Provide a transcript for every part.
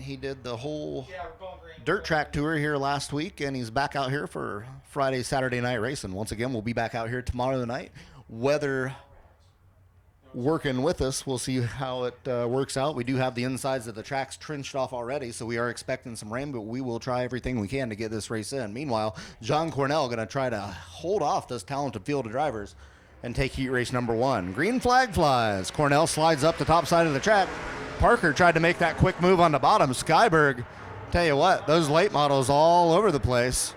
He did the whole dirt track tour here last week, and he's back out here for Friday, Saturday night racing. Once again, we'll be back out here tomorrow night. Weather working with us. We'll see how it works out. We do have the insides of the tracks trenched off already, so we are expecting some rain, but we will try everything we can to get this race in. Meanwhile, John Cornell going to try to hold off this talented field of drivers and take heat race number 1. Green flag flies. Cornell slides up the top side of the track. Parker tried to make that quick move on the bottom. Skyberg, tell you what, those late models all over the place.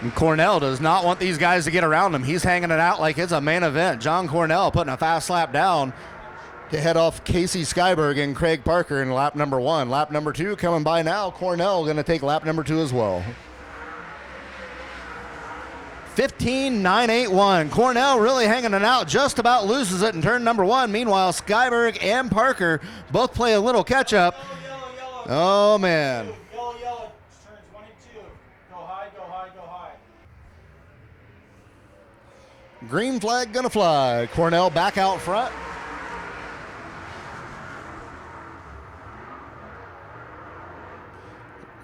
And Cornell does not want these guys to get around him. He's hanging it out like it's a main event. John Cornell putting a fast lap down to head off Casey Skyberg and Craig Parker in lap number 1. Lap number 2 coming by now. Cornell going to take lap number 2 as well. 15.981. Cornell really hanging it out, just about loses it in turn number 1. Meanwhile, Skyberg and Parker both play a little catch up. Yellow. Oh, man. Yellow. Turns 1 and 2. Go high, go high, go high. Green flag going to fly. Cornell back out front.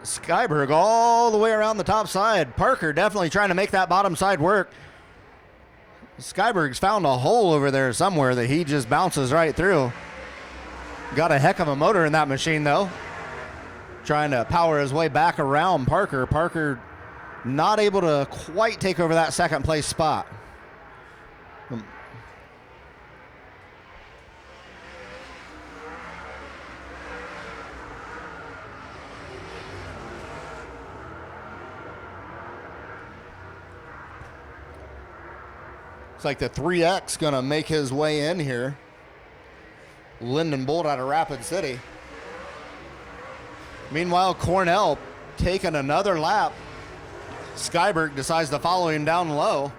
Skyberg all the way around the top side. Parker definitely trying to make that bottom side work. Skyberg's found a hole over there somewhere that he just bounces right through. Got a heck of a motor in that machine, though. Trying to power his way back around Parker. Parker not able to quite take over that second place spot. Looks like the 3X going to make his way in here. Lyndon Bolt out of Rapid City. Meanwhile, Cornell taking another lap. Skyberg decides to follow him down low.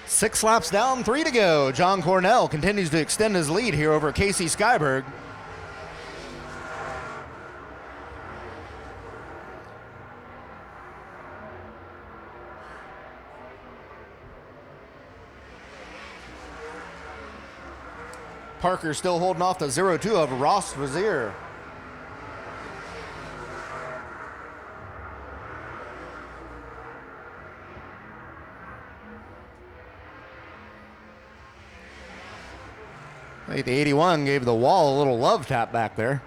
Six laps down, 3 to go. John Cornell continues to extend his lead here over Casey Skyberg. Parker still holding off the 0-2 of Ross Vizier. I think the 81 gave the wall a little love tap back there.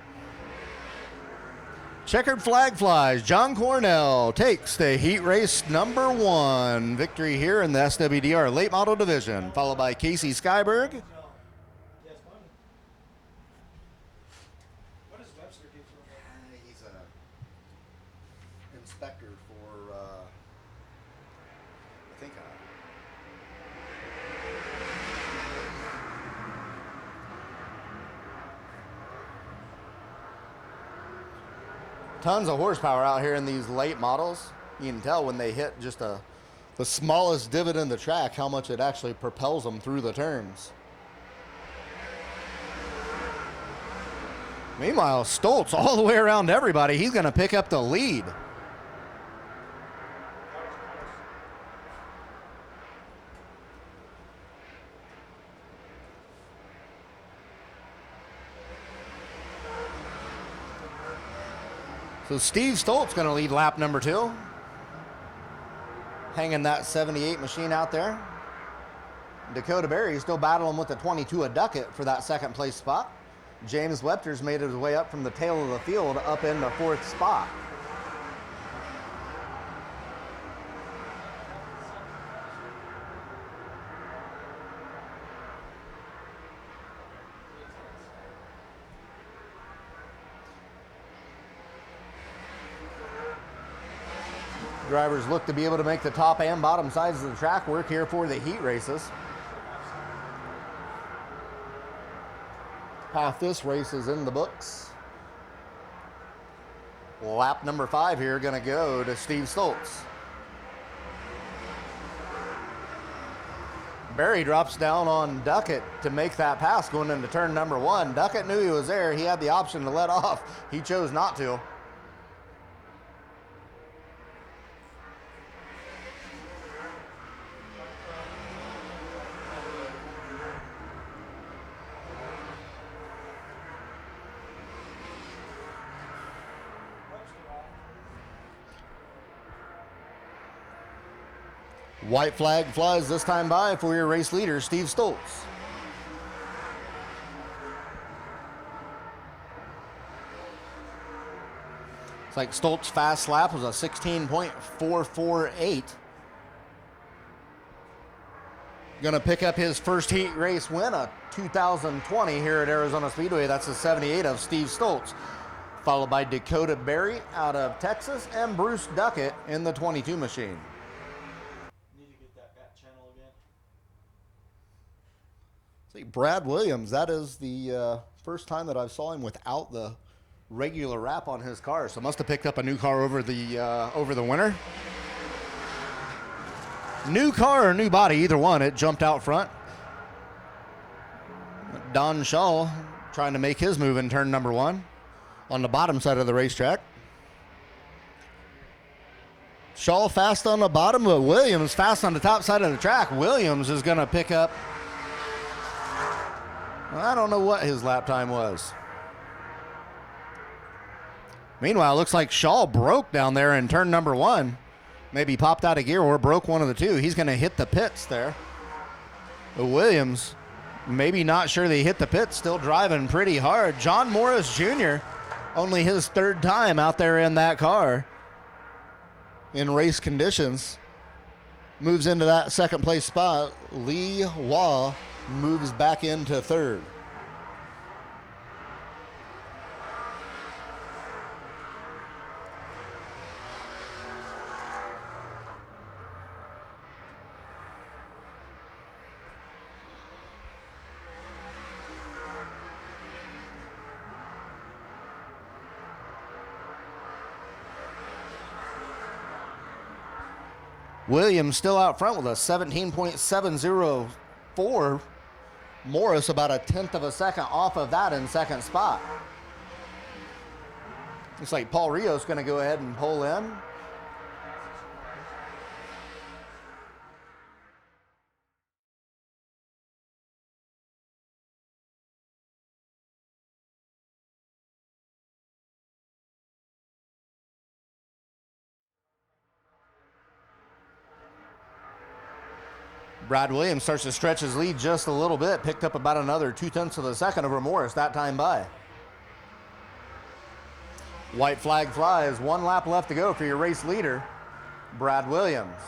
Checkered flag flies. John Cornell takes the heat race number 1 victory here in the SWDRA late model division, followed by Casey Skyberg. He's an inspector for, I think, tons of horsepower out here in these late models. You can tell when they hit just the smallest divot in the track how much it actually propels them through the turns. Meanwhile, Stoltz all the way around everybody. He's going to pick up the lead. So Steve Stoltz going to lead lap number 2. Hanging that 78 machine out there. Dakota Berry still battling with the 22 of Duckett for that second place spot. James Webster's made his way up from the tail of the field up in the 4th spot. Drivers look to be able to make the top and bottom sides of the track work here for the heat races. Half this race is in the books. Lap number 5 here going to go to Steve Stoltz. Barry drops down on Duckett to make that pass going into turn number 1. Duckett knew he was there. He had the option to let off. He chose not to. White flag flies this time by for your race leader, Steve Stoltz. It's like Stoltz's fast lap was a 16.448. Going to pick up his first heat race win, a 2020 here at Arizona Speedway. That's the 78 of Steve Stoltz, followed by Dakota Berry out of Texas and Bruce Duckett in the 22 machine. See, Brad Williams, that is the first time that I saw him without the regular wrap on his car. So must have picked up a new car over the winter. New car or new body, either one. It jumped out front. Don Shaw trying to make his move in turn number 1 on the bottom side of the racetrack. Shaw fast on the bottom, but Williams fast on the top side of the track. Williams is going to pick up, I don't know what his lap time was. Meanwhile, it looks like Shaw broke down there in turn number 1. Maybe popped out of gear or broke one of the two. He's going to hit the pits there. But Williams, maybe not sure they hit the pits, still driving pretty hard. John Morris Jr., only his 3rd time out there in that car in race conditions, moves into that 2nd place spot. Lee Waugh moves back into 3rd. Williams still out front with a 17.704. Morris about a 1/10 of a second off of that in 2nd spot. Looks like Paul Rios going to go ahead and pull in. Brad Williams starts to stretch his lead just a little bit. Picked up about another 2/10 of a second over Morris that time by. White flag flies. 1 lap left to go for your race leader, Brad Williams.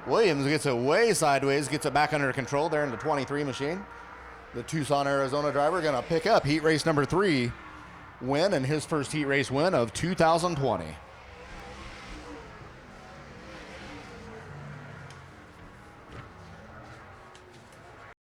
Williams gets it way sideways, gets it back under control there in the 23 machine. The Tucson, Arizona driver going to pick up heat race number 3 win and his first heat race win of 2020.